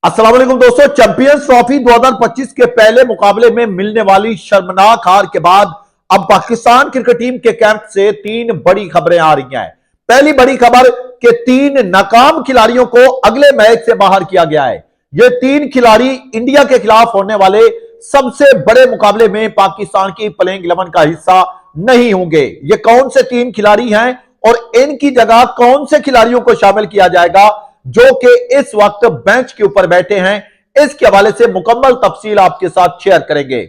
अस्सलाम वालेकुम दोस्तों, चैंपियंस ट्रॉफी 2025 के पहले मुकाबले में मिलने वाली शर्मनाक हार के बाद अब पाकिस्तान क्रिकेट टीम के कैंप से तीन बड़ी खबरें आ रही हैं। पहली बड़ी खबर कि तीन नाकाम खिलाड़ियों को अगले मैच से बाहर किया गया है। ये तीन खिलाड़ी इंडिया के खिलाफ होने वाले सबसे बड़े मुकाबले में पाकिस्तान की प्लेइंग 11 का हिस्सा नहीं होंगे। ये कौन से तीन खिलाड़ी हैं और इनकी जगह कौन से खिलाड़ियों को शामिल किया जाएगा जो कि इस वक्त बेंच के ऊपर बैठे हैं, इसके हवाले से मुकम्मल तफसील आपके साथ शेयर करेंगे।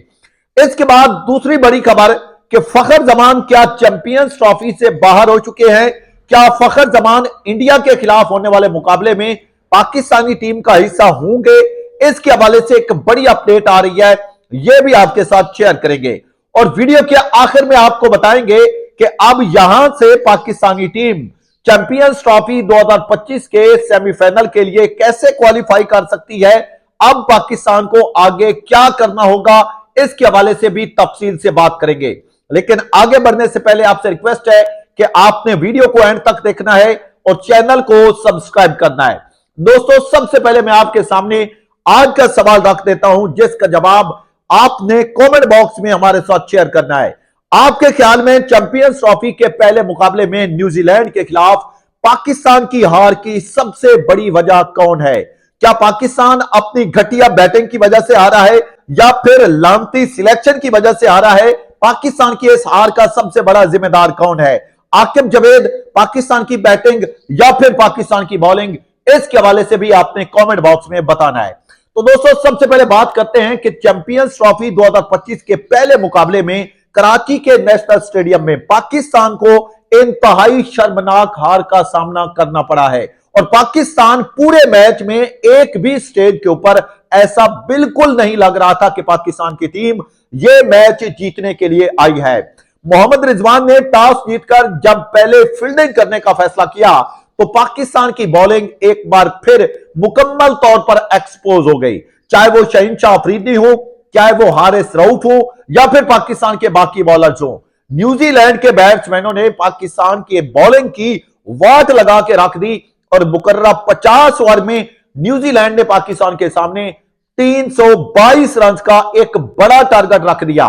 इसके बाद दूसरी बड़ी खबर कि फखर जमान क्या चैंपियंस ट्रॉफी से बाहर हो चुके हैं? क्या फखर जमान इंडिया के खिलाफ होने वाले मुकाबले में पाकिस्तानी टीम का हिस्सा होंगे? इसके हवाले से एक बड़ी अपडेट आ रही है, यह भी आपके साथ शेयर करेंगे और वीडियो के आखिर में आपको बताएंगे कि अब यहां से पाकिस्तानी टीम चैंपियंस ट्रॉफी 2025 के सेमीफाइनल के लिए कैसे क्वालिफाई कर सकती है। अब पाकिस्तान को आगे क्या करना होगा, इसके हवाले से भी तफसील से बात करेंगे। लेकिन आगे बढ़ने से पहले आपसे रिक्वेस्ट है कि आपने वीडियो को एंड तक देखना है और चैनल को सब्सक्राइब करना है। दोस्तों, सबसे पहले मैं आपके सामने आज का सवाल रख देता हूं, जिसका जवाब आपने कमेंट बॉक्स में हमारे साथ शेयर करना है। आपके ख्याल में चैंपियंस ट्रॉफी के पहले मुकाबले में न्यूजीलैंड के खिलाफ पाकिस्तान की हार की सबसे बड़ी वजह कौन है? क्या पाकिस्तान अपनी घटिया बैटिंग की वजह से हारा है या फिर लानती सिलेक्शन की वजह से हारा है? पाकिस्तान की इस हार का सबसे बड़ा जिम्मेदार कौन है? आकिब जावेद, पाकिस्तान की बैटिंग या फिर पाकिस्तान की बॉलिंग? इसके हवाले से भी आपने कमेंट बॉक्स में बताना है। तो दोस्तों, सबसे पहले बात करते हैं कि चैंपियंस ट्रॉफी 2025 के पहले मुकाबले में कराची के नेशनल स्टेडियम में पाकिस्तान को इंतहाई शर्मनाक हार का सामना करना पड़ा है और पाकिस्तान पूरे मैच में एक भी स्टेज के ऊपर ऐसा बिल्कुल नहीं लग रहा था कि पाकिस्तान की टीम यह मैच जीतने के लिए आई है। मोहम्मद रिजवान ने टॉस जीतकर जब पहले फील्डिंग करने का फैसला किया तो पाकिस्तान की बॉलिंग एक बार फिर मुकम्मल तौर पर एक्सपोज हो गई, चाहे वो शहीनशाह अफरीदी हो, चाहे वो हारिस रऊफ हो या फिर पाकिस्तान के बाकी बॉलर्स हो। न्यूजीलैंड के बैट्समैनों ने पाकिस्तान की बॉलिंग की वाट लगा के रख दी और मुकर्रर 50 ओवर में न्यूजीलैंड ने पाकिस्तान के सामने 322 रन का एक बड़ा टारगेट रख दिया।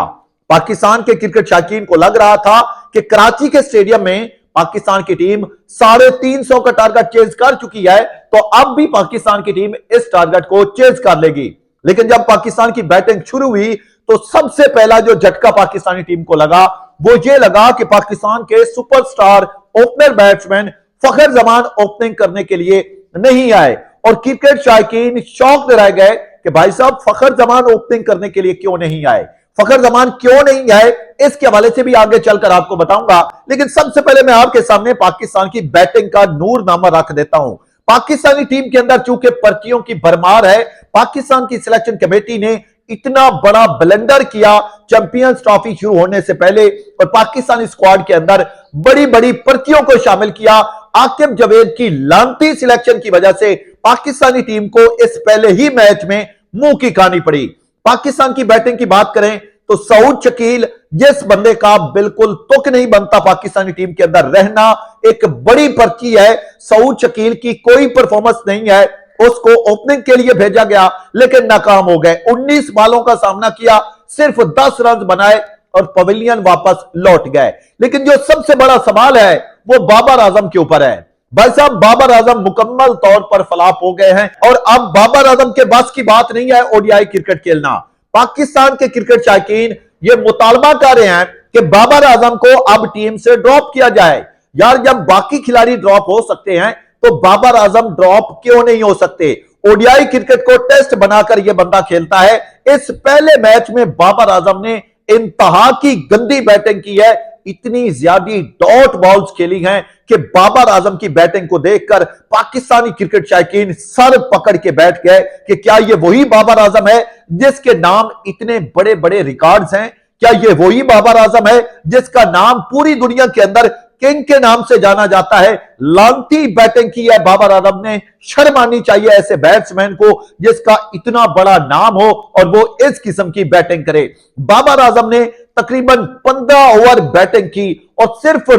पाकिस्तान के क्रिकेट शौकीन को लग रहा था कि कराची के स्टेडियम में पाकिस्तान की टीम 350 का टारगेट चेज कर चुकी है, तो अब भी पाकिस्तान की टीम इस टारगेट को चेज कर लेगी। लेकिन जब पाकिस्तान की बैटिंग शुरू हुई तो सबसे पहला जो झटका पाकिस्तानी टीम को लगा वो ये लगा कि पाकिस्तान के सुपरस्टार ओपनर बैट्समैन फखर जमान ओपनिंग करने के लिए नहीं आए और क्रिकेट शौकीन शौक रह गए कि भाई साहब, फखर जमान ओपनिंग करने के लिए क्यों नहीं आए, फखर जमान क्यों नहीं आए? इसके हवाले से भी आगे चलकर आपको बताऊंगा। लेकिन सबसे पहले मैं आपके सामने पाकिस्तान की बैटिंग का नूरनामा रख देता हूं। पाकिस्तानी टीम के अंदर चूंकि पर्चियों की भरमार है, पाकिस्तान की सिलेक्शन कमेटी ने इतना बड़ा ब्लंडर किया चैंपियंस ट्रॉफी शुरू होने से पहले और पाकिस्तानी स्क्वाड के अंदर बड़ी बड़ी पर्चियों को शामिल किया। आकिब जावेद की लानती सिलेक्शन की वजह से पाकिस्तानी टीम को इस पहले ही मैच में मुंह की खानी पड़ी। पाकिस्तान की बैटिंग की बात करें तो सऊद शकील, जिस बंदे का बिल्कुल तुक नहीं बनता पाकिस्तानी टीम के अंदर रहना, एक बड़ी पर्ची है। सऊद शकील की कोई परफॉर्मेंस नहीं है, उसको ओपनिंग के लिए भेजा गया लेकिन नाकाम हो गए। 19 बालों का सामना किया, सिर्फ 10 रन बनाए और पवेलियन वापस लौट गए। लेकिन जो सबसे बड़ा सवाल है वो बाबर आजम के ऊपर है। भाई साहब, बाबर आजम मुकम्मल तौर पर फ्लॉप हो गए हैं और अब बाबर आजम के बस की बात नहीं है ओडीआई क्रिकेट खेलना। पाकिस्तान के क्रिकेट शौकीन ये मुतालबा कर रहे हैं कि बाबर आजम को अब टीम से ड्रॉप किया जाए। यार, जब बाकी खिलाड़ी ड्रॉप हो सकते हैं तो बाबर आजम ड्रॉप क्यों नहीं हो सकते? ओडीआई क्रिकेट को टेस्ट बनाकर यह बंदा खेलता है। इस पहले मैच में बाबर आजम ने इंतहा की गंदी बैटिंग की है, इतनी ज्यादा डॉट बॉल्स खेली हैं कि बाबर आजम की बैटिंग को देखकर पाकिस्तानी क्रिकेट शौकीन सर पकड़ के बैठ गए कि क्या यह वही बाबर आजम है जिसके नाम इतने बड़े बड़े रिकॉर्ड्स हैं? क्या यह वही बाबर आजम है जिसका नाम पूरी दुनिया के अंदर किंग के नाम से जाना जाता है? लांती बैटिंग की है बाबर आजम ने। शर्म आनी चाहिए ऐसे बैट्समैन को जिसका इतना बड़ा नाम हो और वो इस किस्म की बैटिंग करे। बाबर आजम ने तकरीबन 15 ओवर बैटिंग की और सिर्फ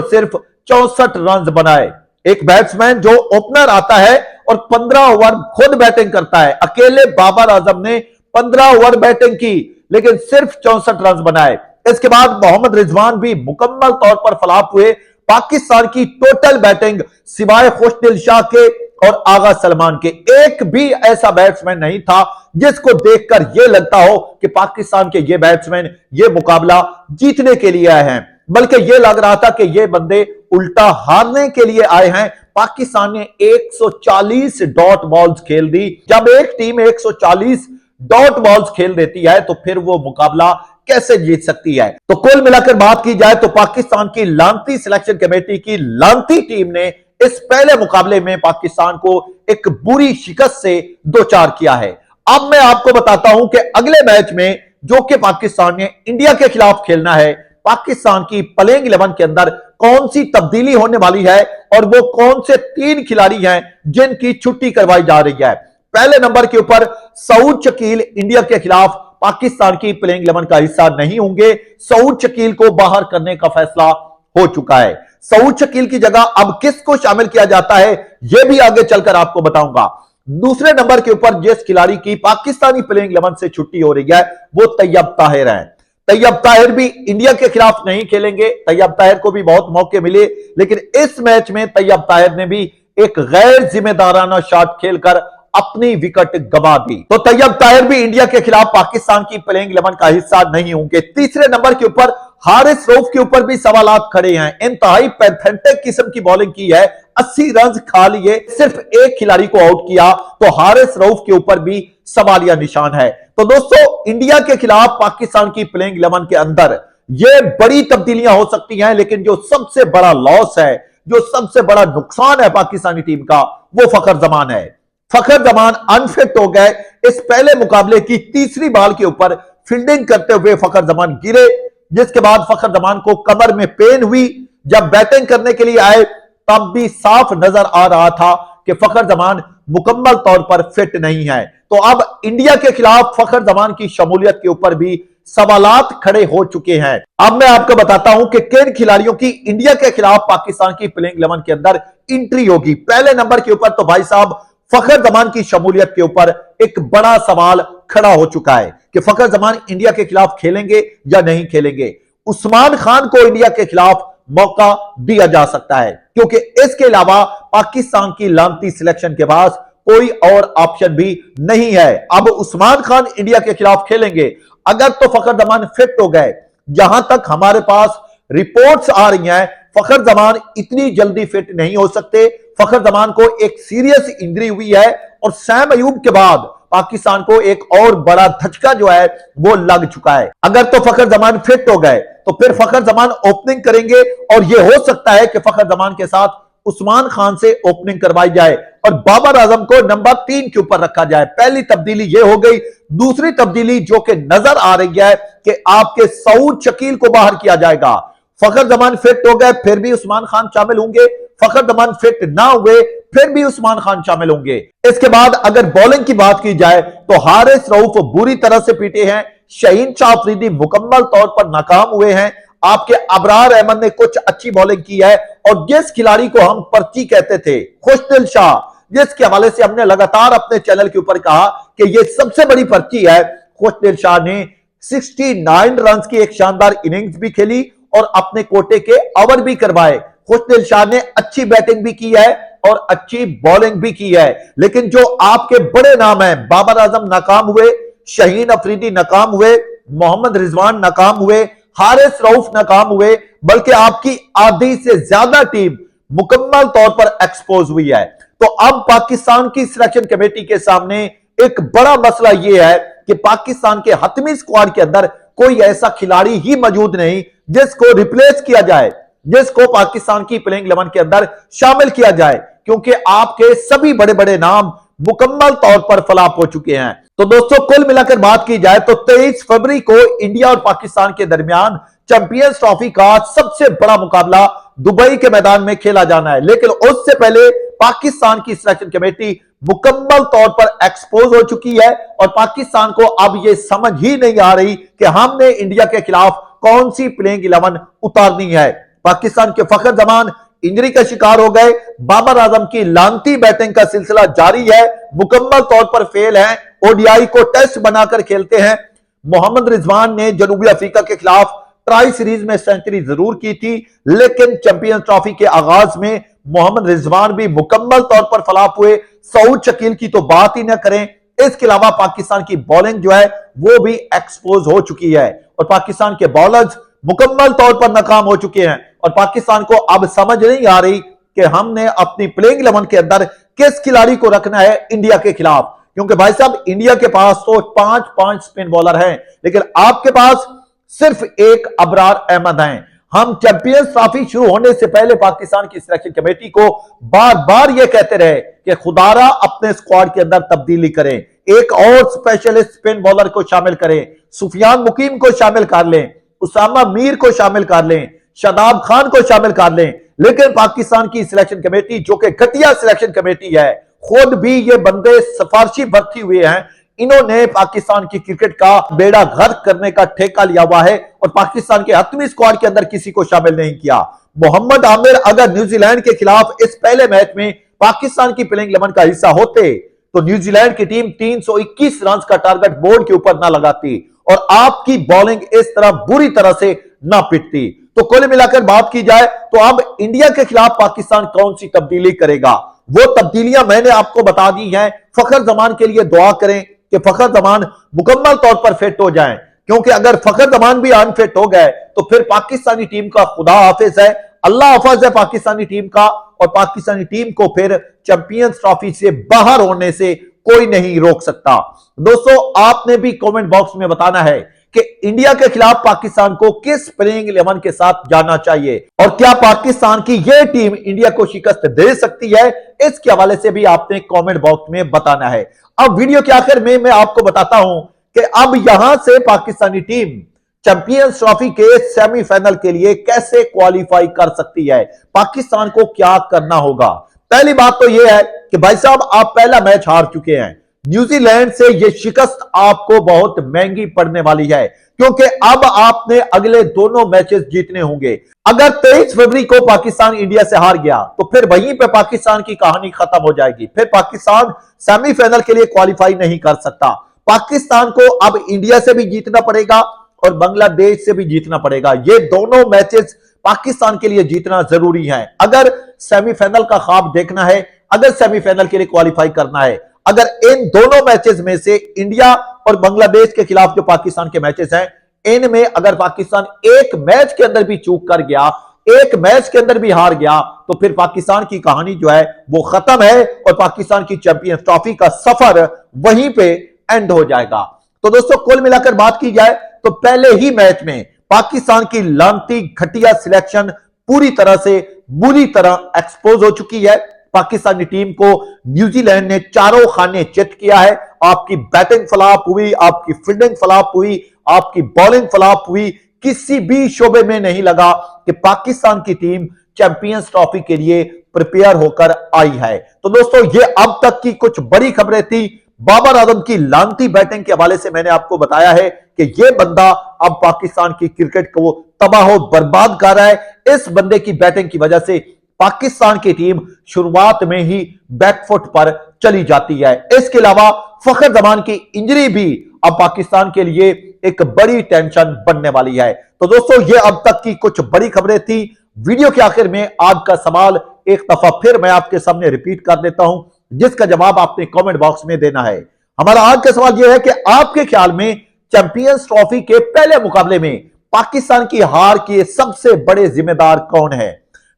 64 रन बनाए। एक बैट्समैन जो ओपनर आता है और 15 ओवर खुद बैटिंग करता है। अकेले बाबर आजम ने 15 ओवर बैटिंग की लेकिन सिर्फ 64 रन बनाए। इसके बाद मोहम्मद रिजवान भी मुकम्मल तौर पर फ्लॉप हुए। पाकिस्तान की टोटल बैटिंग सिवाय खुशदिल शाह के और आगा सलमान के एक भी ऐसा बैट्समैन नहीं था जिसको देखकर यह लगता हो कि पाकिस्तान के ये बैट्समैन ये मुकाबला जीतने के लिए आए हैं, बल्कि यह लग रहा था कि ये बंदे उल्टा हारने के लिए आए हैं। पाकिस्तान ने 140 डॉट बॉल्स खेल दी। जब एक टीम 140 डॉट बॉल्स खेल देती है तो फिर वो मुकाबला कैसे जीत सकती है। तो कुल मिलाकर बात की जाए तो पाकिस्तान की लांती सिलेक्शन कमेटी की लांती टीम ने इस पहले मुकाबले में पाकिस्तान को एक बुरी शिकस्त से दो चार किया है। अब मैं आपको बताता हूं कि अगले मैच में जो कि पाकिस्तान ने इंडिया के खिलाफ खेलना है, पाकिस्तान की प्लेइंग 11 के अंदर कौन सी तब्दीली होने वाली है और वो कौन से 3 खिलाड़ी हैं जिनकी छुट्टी करवाई जा रही है। पहले नंबर के ऊपर सऊद शकील इंडिया के खिलाफ पाकिस्तान की प्लेइंग 11 का हिस्सा नहीं होंगे। सऊद शकील को बाहर करने का फैसला हो चुका है। सऊद शकील की जगह अब किसको शामिल किया जाता है यह भी आगे चलकर आपको बताऊंगा। दूसरे नंबर के ऊपर जिस खिलाड़ी की पाकिस्तानी प्लेइंग 11 से छुट्टी हो रही है वो तैयब ताहिर है। तैयब ताहिर भी इंडिया के खिलाफ नहीं खेलेंगे। तैयब ताहिर को भी बहुत मौके मिले लेकिन इस मैच में तैयब ताहिर ने भी एक गैर जिम्मेदाराना शॉट खेलकर अपनी विकेट गंवा दी। तो तैयब ताहिर भी इंडिया के खिलाफ पाकिस्तान की प्लेइंग 11 का हिस्सा नहीं होंगे। तीसरे नंबर के ऊपर हारिस रऊफ के ऊपर भी सवालात खड़े हैं। इंतहाई पैथेटिक किस्म की बॉलिंग की है, 80 रन खा लिए, सिर्फ एक खिलाड़ी को आउट किया, तो हारिस रऊफ के ऊपर भी सवालिया निशान है। तो दोस्तों इंडिया के खिलाफ पाकिस्तान की प्लेइंग 11 के अंदर ये बड़ी तब्दीलियां हो सकती हैं, लेकिन जो सबसे बड़ा लॉस है, जो सबसे बड़ा नुकसान है पाकिस्तानी टीम का, वो फखर जमान है। फखर जमान अनफिट हो गए। इस पहले मुकाबले की तीसरी बॉल के ऊपर फील्डिंग करते हुए फखर जमान गिरे, जिसके बाद फखर जमान को कमर में पेन हुई। जब बैटिंग करने के लिए आए तब भी साफ नजर आ रहा था कि फखर जमान मुकम्मल तौर पर फिट नहीं है। तो अब इंडिया के खिलाफ फखर जमान की शमूलियत के ऊपर भी सवालात खड़े हो चुके हैं। अब मैं आपको बताता हूं कि किन खिलाड़ियों की इंडिया के खिलाफ पाकिस्तान की प्लेइंग 11 के अंदर एंट्री होगी। पहले नंबर के ऊपर तो भाई साहब फखर जमान की शमूलियत के ऊपर एक बड़ा सवाल खड़ा हो चुका है कि फखर जमान इंडिया के खिलाफ खेलेंगे या नहीं खेलेंगे। उस्मान खान को इंडिया के खिलाफ मौका दिया जा सकता है क्योंकि इसके अलावा पाकिस्तान की लांती सिलेक्शन के पास कोई और ऑप्शन भी नहीं है। अब उस्मान खान इंडिया के खिलाफ खेलेंगे अगर तो फखर जमान फिट हो गए। जहां तक हमारे पास रिपोर्ट्स आ रही हैं फखर जमान इतनी जल्दी फिट नहीं हो सकते। फखर जमान को एक सीरियस इंजरी हुई है और सैम अयूब के बाद पाकिस्तान को एक और बड़ा धचका जो है वो लग चुका है। अगर तो फखर जमान फिट हो गए तो फिर फखर जमान ओपनिंग करेंगे और यह हो सकता है कि फखर जमान के साथ उस्मान खान से ओपनिंग करवाई जाए और बाबर आजम को नंबर 3 के ऊपर रखा जाए। पहली तब्दीली यह हो गई। दूसरी तब्दीली जो कि नजर आ रही है कि आपके सऊद शकील को बाहर किया जाएगा। फखर जमान फिट हो गए फिर भी उस्मान खान शामिल होंगे। फखर जमान फिट ना हुए फिर भी उस्मान खान शामिल होंगे। इसके बाद अगर बॉलिंग की बात की जाए तो हारिस रऊफ बुरी तरह से पीटे हैं। शहीन शाह अफरीदी मुकम्मल तौर पर नाकाम हुए हैं। आपके अबरार अहमद ने कुछ अच्छी बॉलिंग की है और जिस खिलाड़ी को हम पर्ची कहते थे खुशदिल शाह, जिसके हवाले से हमने लगातार अपने चैनल के ऊपर कहा कि यह सबसे बड़ी पर्ची है, खुशदिल शाह ने 69 रन की एक शानदार इनिंग्स भी खेली और अपने कोटे के ओवर भी करवाए। खुशदिल शाह ने अच्छी बैटिंग भी की है और अच्छी बॉलिंग भी की है। लेकिन जो आपके बड़े नाम हैं, बाबर आजम नाकाम हुए, शहीन अफरीदी नाकाम हुए, मोहम्मद रिजवान नाकाम हुए, हारिस रऊफ नाकाम हुए, बल्कि आपकी आधी से ज्यादा टीम मुकम्मल तौर पर एक्सपोज हुई है। तो अब पाकिस्तान की सिलेक्शन कमेटी के सामने एक बड़ा मसला यह है कि पाकिस्तान के हतमी स्क्वाड के अंदर कोई ऐसा खिलाड़ी ही मौजूद नहीं जिसको रिप्लेस किया जाए, जिसको पाकिस्तान की प्लेइंग 11 के अंदर शामिल किया जाए, क्योंकि आपके सभी बड़े बड़े नाम मुकम्मल तौर पर फ्लॉप हो चुके हैं। तो दोस्तों कुल मिलाकर बात की जाए तो 23 फरवरी को इंडिया और पाकिस्तान के दरमियान चैंपियंस ट्रॉफी का सबसे बड़ा मुकाबला दुबई के मैदान में खेला जाना है। लेकिन उससे पहले पाकिस्तान की सिलेक्शन कमेटी मुकम्मल तौर पर एक्सपोज हो चुकी है और पाकिस्तान को अब यह समझ ही नहीं आ रही कि हमने इंडिया के खिलाफ कौन सी प्लेइंग 11 उतारनी है। पाकिस्तान के फखर जमान इंजरी का शिकार हो गए। बाबर आजम की लानती बैटिंग का सिलसिला जारी है, मुकम्मल तौर पर फेल है। ओडीआई को टेस्ट बनाकर खेलते हैं। मोहम्मद रिजवान ने जनूबी अफ्रीका के खिलाफ ट्राई सीरीज में सेंचुरी जरूर की थी, लेकिन चैंपियंस ट्रॉफी के आगाज में मोहम्मद रिजवान भी मुकम्मल तौर पर फलाप हुए। सऊद शकील की तो बात ही ना करें। इसके अलावा पाकिस्तान की बॉलिंग जो है वो भी एक्सपोज हो चुकी है और पाकिस्तान के बॉलर्स मुकम्मल तौर पर नाकाम हो चुके हैं और पाकिस्तान को अब समझ नहीं आ रही कि हमने अपनी प्लेइंग 11 के अंदर किस खिलाड़ी को रखना है इंडिया के खिलाफ। क्योंकि भाई साहब इंडिया के पास तो 5-5 स्पिन बॉलर हैं, लेकिन आपके पास सिर्फ एक अबरार अहमद हैं। हम चैंपियंस ट्रॉफी शुरू होने से पहले पाकिस्तान की सिलेक्शन कमेटी को बार बार यह कहते रहे कि खुदारा अपने स्क्वाड के अंदर तब्दीली करें, एक और स्पेशलिस्ट स्पिन बॉलर को शामिल करें, सुफियान मुकीम को शामिल कर लें, उसामा मीर को शामिल कर लें, शादाब खान को शामिल कर लें। लेकिन पाकिस्तान की सिलेक्शन कमेटी जो कि घटिया सिलेक्शन कमेटी है, खुद भी ये बंदे सिफारशी भर्ती हुए हैं। इन्होंने पाकिस्तान की क्रिकेट का बेड़ा गर्क करने का ठेका लिया हुआ है और पाकिस्तान के हतमी स्क्वाड के अंदर किसी को शामिल नहीं किया। मोहम्मद आमिर अगर न्यूजीलैंड के खिलाफ इस पहले मैच में पाकिस्तान की प्लेइंग 11 का हिस्सा होते तो न्यूजीलैंड की टीम 321 रन का टारगेट बोर्ड के ऊपर ना लगाती और आपकी बॉलिंग इस तरह बुरी तरह से ना पिटती। तो कुल मिलाकर बात की जाए तो अब इंडिया के खिलाफ पाकिस्तान कौन सी तब्दीली करेगा, वो तब्दीलियां मैंने आपको बता दी हैं। फखर जमान के लिए दुआ करें कि फखर जमान मुकम्मल तौर पर फिट हो जाएं, क्योंकि अगर फखर जमान भी अनफिट हो गए तो फिर पाकिस्तानी टीम का खुदा हाफिज है, अल्लाह हाफिज है पाकिस्तानी टीम का और पाकिस्तानी टीम को फिर चैंपियंस ट्रॉफी से बाहर होने से कोई नहीं रोक सकता। दोस्तों आपने भी कमेंट बॉक्स में बताना है कि इंडिया के खिलाफ पाकिस्तान को किस प्लेइंग 11 के साथ जाना चाहिए और क्या पाकिस्तान की यह टीम इंडिया को शिकस्त दे सकती है, इसके हवाले से भी आपने कमेंट बॉक्स में बताना है। अब वीडियो के आखिर में मैं आपको बताता हूं कि अब यहां से पाकिस्तानी टीम चैंपियंस ट्रॉफी के सेमीफाइनल के लिए कैसे क्वालिफाई कर सकती है, पाकिस्तान को क्या करना होगा। पहली बात तो यह है कि भाई साहब आप पहला मैच हार चुके हैं। न्यूजीलैंड से यह शिकस्त आपको बहुत महंगी पड़ने वाली है, क्योंकि अब आपने अगले दोनों मैचेस जीतने होंगे। अगर 23 फरवरी को पाकिस्तान इंडिया से हार गया तो फिर वहीं पे पाकिस्तान की कहानी खत्म हो जाएगी, फिर पाकिस्तान सेमीफाइनल के लिए क्वालिफाई नहीं कर सकता। पाकिस्तान को अब इंडिया से भी जीतना पड़ेगा और बांग्लादेश से भी जीतना पड़ेगा। ये दोनों मैचेस पाकिस्तान के लिए जीतना जरूरी है अगर सेमीफाइनल का ख्वाब देखना है, अगर सेमीफाइनल के लिए क्वालिफाई करना है। अगर इन दोनों मैचेस में से इंडिया और बांग्लादेश के खिलाफ जो पाकिस्तान के मैचेस हैं, इनमें अगर पाकिस्तान एक मैच के अंदर भी चूक कर गया, एक मैच के अंदर भी हार गया, तो फिर पाकिस्तान की कहानी जो है वो खत्म है और पाकिस्तान की चैंपियंस ट्रॉफी का सफर वहीं पे एंड हो जाएगा। तो दोस्तों कुल मिलाकर बात की जाए तो पहले ही मैच में पाकिस्तान की लानती घटिया सिलेक्शन पूरी तरह से बुरी तरह एक्सपोज हो चुकी है। पाकिस्तानी टीम को न्यूजीलैंड ने चारों खाने चित किया है। आपकी बैटिंग फ्लॉप हुई, आपकी फील्डिंग फ्लॉप हुई, आपकी बॉलिंग फ्लॉप हुई, किसी भी शोबे में नहीं लगा कि पाकिस्तान की टीम चैंपियंस ट्रॉफी के लिए प्रिपेयर होकर आई है। तो दोस्तों ये अब तक की कुछ बड़ी खबरें थी। बाबर आजम की लानती बैटिंग के हवाले से मैंने आपको बताया है कि यह बंदा अब पाकिस्तान की क्रिकेट को तबाह बर्बाद कर रहा है। इस बंदे की बैटिंग की वजह से पाकिस्तान की टीम शुरुआत में ही बैकफुट पर चली जाती है। इसके अलावा फखर जमान की इंजरी भी अब पाकिस्तान के लिए एक बड़ी टेंशन बनने वाली है। तो दोस्तों ये अब तक की कुछ बड़ी खबरें थी। वीडियो के आखिर में आज का सवाल एक दफा फिर मैं आपके सामने रिपीट कर देता हूं, जिसका जवाब आपने कमेंट बॉक्स में देना है। हमारा आज का सवाल यह है कि आपके ख्याल में चैंपियंस ट्रॉफी के पहले मुकाबले में पाकिस्तान की हार के सबसे बड़े जिम्मेदार कौन है?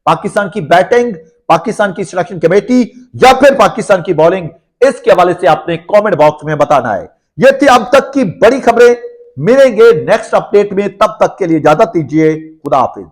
पाकिस्तान की बैटिंग, पाकिस्तान की सिलेक्शन कमेटी या फिर पाकिस्तान की बॉलिंग? इसके हवाले से आपने कमेंट बॉक्स में बताना है। यह थी अब तक की बड़ी खबरें। मिलेंगे नेक्स्ट अपडेट में, तब तक के लिए इजाजत दीजिए। खुदा हाफिज।